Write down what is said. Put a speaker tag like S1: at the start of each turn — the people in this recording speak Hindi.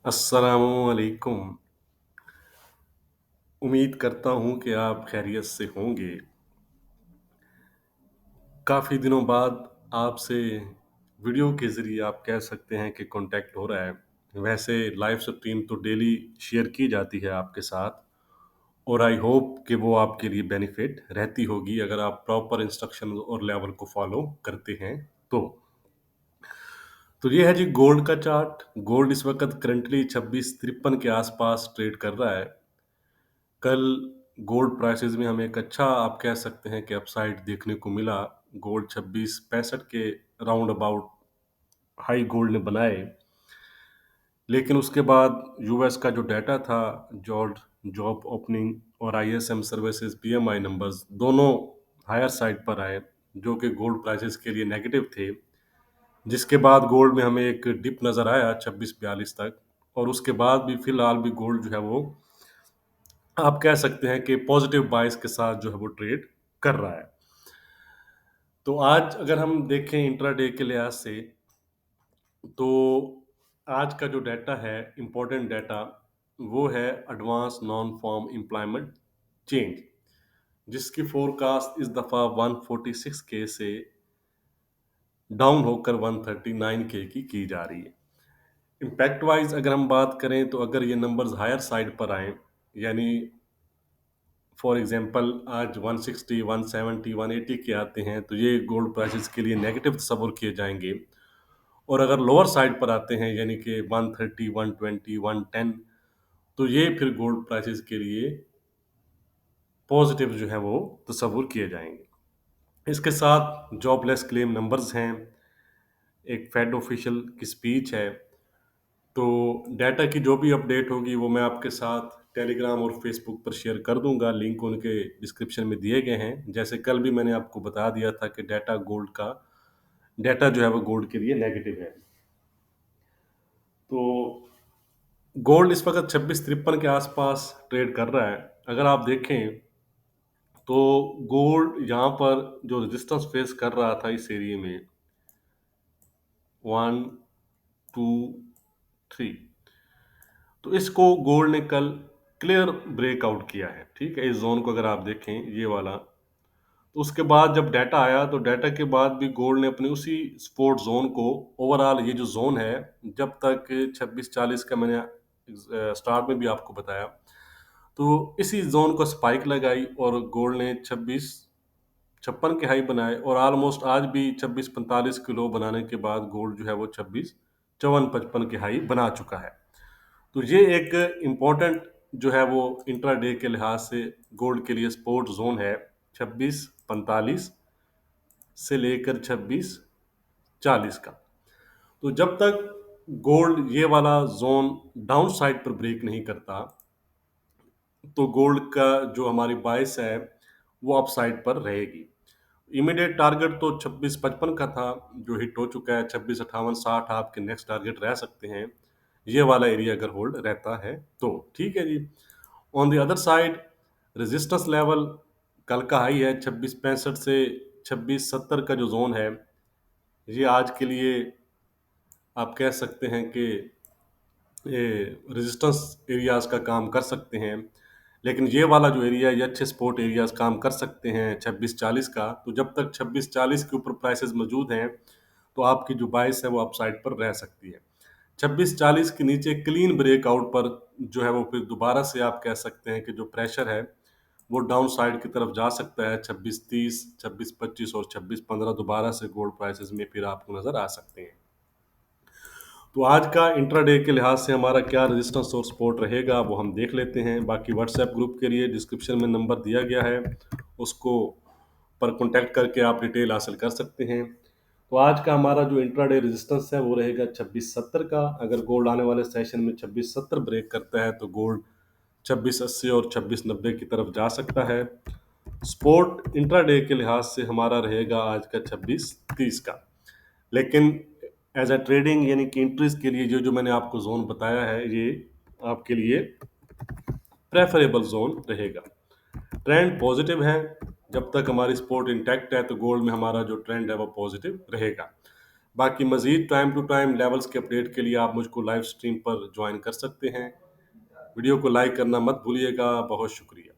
S1: अस्सलामुअलैकुम। उम्मीद करता हूँ कि आप खैरियत से होंगे। काफ़ी दिनों बाद आपसे वीडियो के ज़रिए आप कह सकते हैं कि कॉन्टैक्ट हो रहा है। वैसे लाइव स्ट्रीम तो डेली शेयर की जाती है आपके साथ और आई होप कि वो आपके लिए बेनिफिट रहती होगी अगर आप प्रॉपर इंस्ट्रक्शन और लेवल को फ़ॉलो करते हैं तो। तो ये है जी गोल्ड का चार्ट। गोल्ड इस वक़्त करंटली 2653 के आस-पास ट्रेड कर रहा है। कल गोल्ड प्राइसेस में हमें एक अच्छा आप कह सकते हैं कि अपसाइड देखने को मिला। गोल्ड 2665 के राउंड अबाउट हाई गोल्ड ने बनाए, लेकिन उसके बाद यूएस का जो डाटा था, जॉब जॉब ओपनिंग और आईएसएम सर्विसेज पीएमआई नंबर्स दोनों हायर साइड पर आए, जो कि गोल्ड प्राइसेस के लिए नेगेटिव थे। जिसके बाद गोल्ड में हमें एक डिप नज़र आया 2642 तक और उसके बाद भी फिलहाल भी गोल्ड जो है वो आप कह सकते हैं कि पॉजिटिव बायस के साथ जो है वो ट्रेड कर रहा है। तो आज अगर हम देखें इंट्राडे के लिहाज से, तो आज का जो डाटा है, इम्पोर्टेंट डाटा, वो है advance non farm employment change, जिसकी फोरकास्ट इस दफ़ा 146 के से डाउन होकर 139 के की जा रही है। इम्पैक्ट वाइज अगर हम बात करें तो अगर ये नंबर्स हायर साइड पर आए, यानी फॉर एग्जांपल आज 160, 170, 180 के आते हैं तो ये गोल्ड प्राइसेस के लिए नेगेटिव तस्वुर किए जाएंगे। और अगर लोअर साइड पर आते हैं यानी कि 130, 120, 110, तो ये फिर गोल्ड प्राइसेस के लिए पॉजिटिव जो है वो तस्वुर किए जाएंगे। इसके साथ जॉबलेस क्लेम नंबर्स हैं, एक फेड ऑफिशियल की स्पीच है। तो डाटा की जो भी अपडेट होगी वो मैं आपके साथ टेलीग्राम और फेसबुक पर शेयर कर दूंगा। लिंक उनके डिस्क्रिप्शन में दिए गए हैं। जैसे कल भी मैंने आपको बता दिया था कि डाटा जो है वो गोल्ड के लिए नेगेटिव है। तो गोल्ड इस वक्त 2653 के आसपास ट्रेड कर रहा है। अगर आप देखें तो गोल्ड यहाँ पर जो रेजिस्टेंस फेस कर रहा था इस एरिया में, 1, 2, 3, तो इसको गोल्ड ने कल क्लियर ब्रेकआउट किया है। ठीक है, इस जोन को अगर आप देखें ये वाला, तो उसके बाद जब डाटा आया तो डाटा के बाद भी गोल्ड ने अपने उसी सपोर्ट जोन को, ओवरऑल ये जो जोन है, जब तक 2640 का मैंने स्टार्ट में भी आपको बताया, तो इसी जोन को स्पाइक लगाई और गोल्ड ने 2656 के हाई बनाए और ऑलमोस्ट आज भी 2645 के लो बनाने के बाद गोल्ड जो है वो 2654-55 के हाई बना चुका है। तो ये एक इम्पोर्टेंट जो है वो इंट्राडे के लिहाज से गोल्ड के लिए सपोर्ट जोन है, 2645 से लेकर 2640 का। तो जब तक गोल्ड ये वाला जोन डाउन साइड पर ब्रेक नहीं करता, तो गोल्ड का जो हमारी बाइस है वो अप साइड पर रहेगी। इमीडिएट टारगेट तो 2655 का था, जो हिट हो चुका है। 2658-60 आपके नेक्स्ट टारगेट रह सकते हैं, ये वाला एरिया अगर होल्ड रहता है तो। ठीक है जी। On the other side resistance level कल का हाई है 2665 से 2670 का जो जोन है, ये आज के लिए आप कह सकते हैं कि ये रेजिस्टेंस एरियाज का काम कर सकते हैं। लेकिन ये वाला जो एरिया है, ये अच्छे सपोर्ट एरियाज काम कर सकते हैं 2640 का। तो जब तक 2640 के ऊपर प्राइसेस मौजूद हैं तो आपकी जो बाइस है वो अपसाइड पर रह सकती है। 2640 के नीचे क्लीन ब्रेकआउट पर जो है वो फिर दोबारा से आप कह सकते हैं कि जो प्रेशर है वो डाउन साइड की तरफ जा सकता है। 2630, 2625 और 2615 दोबारा से गोल्ड प्राइसेस में फिर आपको नजर आ सकते हैं। तो आज का इंट्राडे के लिहाज से हमारा क्या रेजिस्टेंस और सपोर्ट रहेगा वो हम देख लेते हैं। बाकी व्हाट्सएप ग्रुप के लिए डिस्क्रिप्शन में नंबर दिया गया है, उसको पर कांटेक्ट करके आप डिटेल हासिल कर सकते हैं। तो आज का हमारा जो इंट्राडे रेजिस्टेंस है वो रहेगा 2670 का। अगर गोल्ड आने वाले सेशन में 2670 ब्रेक करता है तो गोल्ड 2680 और 2690 की तरफ जा सकता है। सपोर्ट इंट्राडे के लिहाज से हमारा रहेगा आज का 2630 का। लेकिन एज अ ट्रेडिंग यानी कि इंट्रीज के लिए जो जो मैंने आपको जोन बताया है, ये आपके लिए प्रेफरेबल जोन रहेगा। ट्रेंड पॉजिटिव है, जब तक हमारी सपोर्ट इंटैक्ट है तो गोल्ड में हमारा जो ट्रेंड है वो पॉजिटिव रहेगा। बाकी मज़ीद टाइम टू टाइम लेवल्स के अपडेट के लिए आप मुझको लाइव स्ट्रीम पर जॉइन कर सकते हैं। वीडियो को लाइक करना मत भूलिएगा। बहुत शुक्रिया।